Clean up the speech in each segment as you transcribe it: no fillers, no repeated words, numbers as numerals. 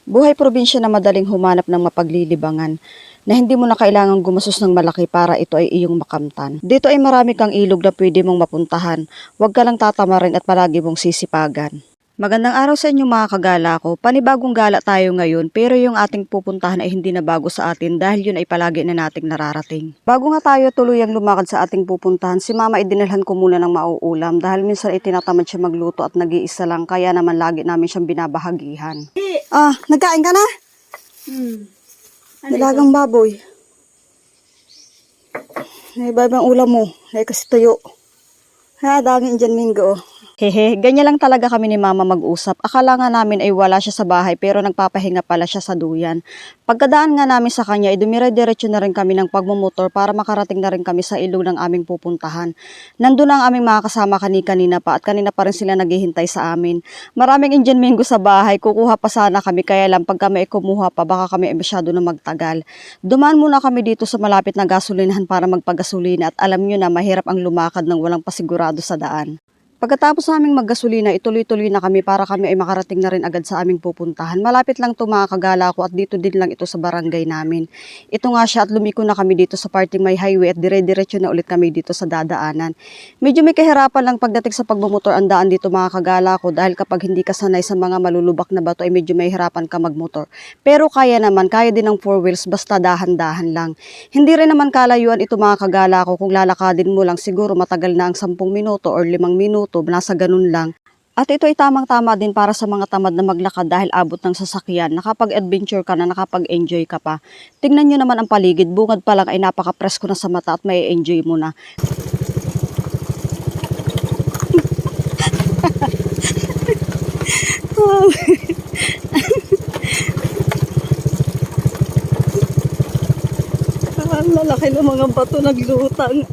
Buhay probinsya na madaling humanap ng mapaglilibangan na hindi mo na kailangang gumastos ng malaki para ito ay iyong makamtan. Dito ay marami kang ilog na pwede mong mapuntahan. Huwag ka lang tatamarin at palagi mong sisipagan. Magandang araw sa inyo mga kagala ko. Panibagong gala tayo ngayon pero yung ating pupuntahan ay hindi na bago sa atin dahil yun ay palagi na nating nararating. Bago nga tayo tuluyang lumakad sa ating pupuntahan, si mama idinalhan ko muna ng mauulam dahil minsan ay tinatamad siya magluto at nag-iisa lang kaya naman lagi namin siyang binabahagihan. Ah, nagkain ka na? Nilagang baboy. Ay, babang ulam mo. Ay, kasi tuyo. Ha, daming dyan, Mingo. Hehe, ganyan lang talaga kami ni mama mag-usap. Akala nga namin ay wala siya sa bahay pero nagpapahinga pala siya sa duyan. Pagkadaan nga namin sa kanya ay dumire-diretso na rin kami ng pagmumotor para makarating na rin kami sa ilog ng aming pupuntahan. Nandun ang aming mga kasama kanina pa at kanina pa rin sila naghihintay sa amin. Maraming Indian Mingo sa bahay, kukuha pa sana kami kaya lang pag kami ay kumuha pa baka kami ay masyado na magtagal. Dumaan muna kami dito sa malapit na gasolinahan para magpagasolina at alam nyo na mahirap ang lumakad ng walang pasigurado sa daan. Pagkatapos naming maggasolina, ituloy-tuloy na kami para kami ay makarating na rin agad sa aming pupuntahan. Malapit lang ito mga kagala ko at dito din lang ito sa barangay namin. Ito nga siya at lumiko na kami dito sa parting may highway at dire-diretso na ulit kami dito sa dadaanan. Medyo may kahirapan lang pagdating sa pagmumotor ang daan dito mga kagala ko dahil kapag hindi ka sanay sa mga malulubak na bato ay medyo may hirapan ka magmotor. Pero kaya naman, kaya din ng 4 wheels basta dahan-dahan lang. Hindi rin naman kalayuan ito mga kagala ko kung lalakadin mo lang siguro matagal na ang 10 minuto or 5 minuto. Nasa ganun lang. At ito ay tamang-tama din para sa mga tamad na maglakad dahil abot ng sasakyan. Nakapag-adventure ka na, nakapag-enjoy ka pa. Tingnan nyo naman ang paligid. Bungad pa lang ay napaka-presko na sa mata at may enjoy mo na. Ang lalaki ng mga bato naglutang.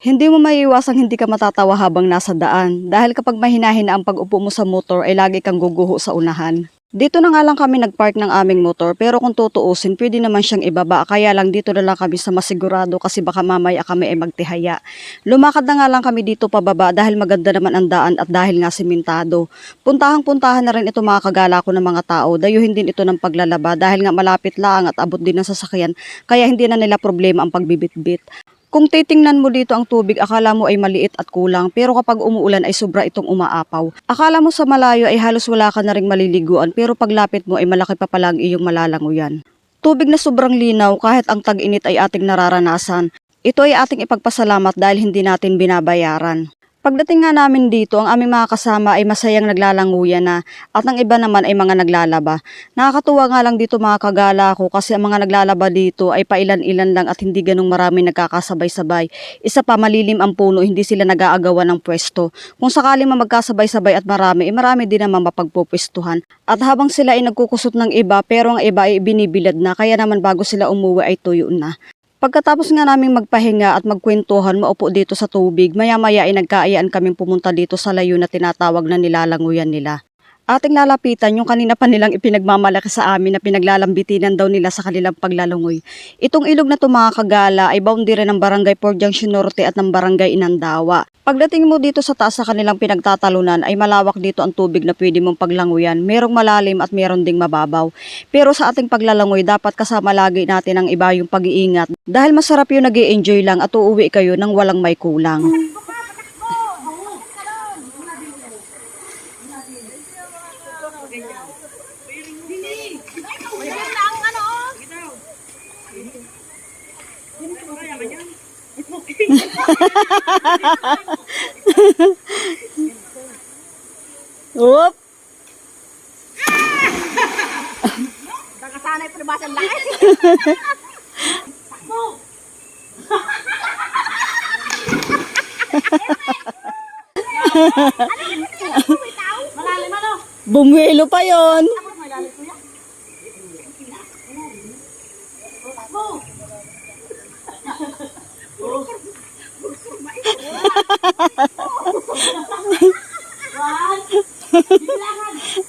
Hindi mo maiiwasang hindi ka matatawa habang nasa daan dahil kapag mahina-hina ang pag-upo mo sa motor ay lagi kang guguho sa unahan. Dito na nga lang kami nagpark ng aming motor pero kung tutuusin pwede naman siyang ibaba kaya lang dito na lang kami sa masigurado kasi baka mamaya kami ay magtihaya. Lumakad na nga lang kami dito pababa dahil maganda naman ang daan at dahil nga simentado. Puntahang-puntahan na rin ito mga kagala ko ng mga tao, dayuhin din ito ng paglalaba dahil nga malapit lang at abot din ng sasakyan kaya hindi na nila problema ang pagbibitbit. Kung titingnan mo dito ang tubig, akala mo ay maliit at kulang, pero kapag umuulan ay sobra itong umaapaw. Akala mo sa malayo ay halos wala ka na ring maliliguan, pero paglapit mo ay malaki pa pala ang iyong malalanguyan. Tubig na sobrang linaw kahit ang tag-init ay ating nararanasan. Ito ay ating ipagpasalamat dahil hindi natin binabayaran. Pagdating nga namin dito, ang aming mga kasama ay masayang naglalanguyan na at ang iba naman ay mga naglalaba. Nakakatuwa nga lang dito mga kagala ko kasi ang mga naglalaba dito ay pailan-ilan lang at hindi ganong marami nagkakasabay-sabay. Isa pa malilim ang puno, hindi sila nag-aagawan ng pwesto. Kung sakaling magkasabay-sabay at marami, marami din naman mapagpupwestuhan. At habang sila ay nagkukusot ng iba pero ang iba ay binibilad na kaya naman bago sila umuwi ay tuyo na. Pagkatapos nga naming magpahinga at magkwentuhan, maupo dito sa tubig, maya-maya ay nagkaayaan kaming pumunta dito sa layo na tinatawag na nilalanguyan nila. Ating lalapitan yung kanina pa nilang ipinagmamalaki sa amin na pinaglalambitinan daw nila sa kanilang paglalangoy. Itong ilog na to mga kagala ay boundary ng barangay Port Junction Norte at ng barangay Inandawa. Pagdating mo dito sa taas sa kanilang pinagtatalunan ay malawak dito ang tubig na pwede mong paglangoyan. Merong malalim at meron ding mababaw. Pero sa ating paglalangoy dapat kasama lagi natin ang iba yung pag-iingat. Dahil masarap yung nag-i-enjoy lang at uuwi kayo nang walang may kulang. Oop! Nakasanay pa na ba sa laki? Malalim ano? Bumuelo pa yon. Malalim kuya?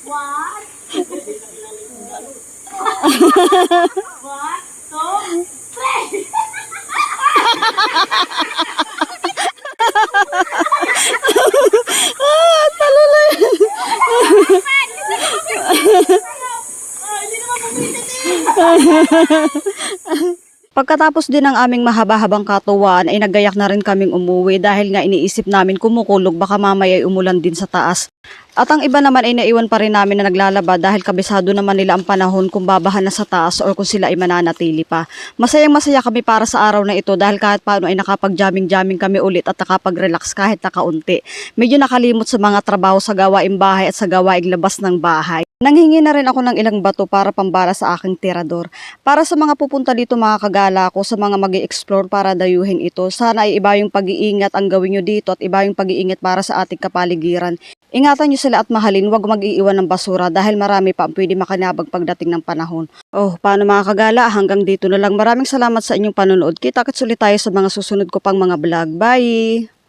One. One, two, three. Talulay. Pagkatapos din ng aming mahaba-habang katuwaan ay naggayak na rin kaming umuwi dahil nga iniisip namin kumukulog baka mamaya ay umulan din sa taas. At ang iba naman ay naiwan pa rin namin na naglalaba dahil kabisado naman nila ang panahon kung babahan na sa taas or kung sila ay mananatili pa. Masayang masaya kami para sa araw na ito dahil kahit paano ay nakapag-jamming-jamming kami ulit at nakapag-relax kahit nakaunti. Medyo nakalimot sa mga trabaho sa gawaing bahay at sa gawaing labas ng bahay. Nanghingi na rin ako ng ilang bato para pambara sa aking tirador. Para sa mga pupunta dito mga kagala ko, sa mga mag-i-explore para dayuhin ito, sana ay iba yung pag-iingat ang gawin nyo dito at iba yung pag-iingat para sa ating kapaligiran. Ingatan nyo sila at mahalin, huwag mag-iiwan ng basura dahil marami pa ang pwede makinabang pagdating ng panahon. Oh, paano mga kagala? Hanggang dito na lang. Maraming salamat sa inyong panonood. Kita-kits ulit tayo sa mga susunod ko pang mga vlog. Bye!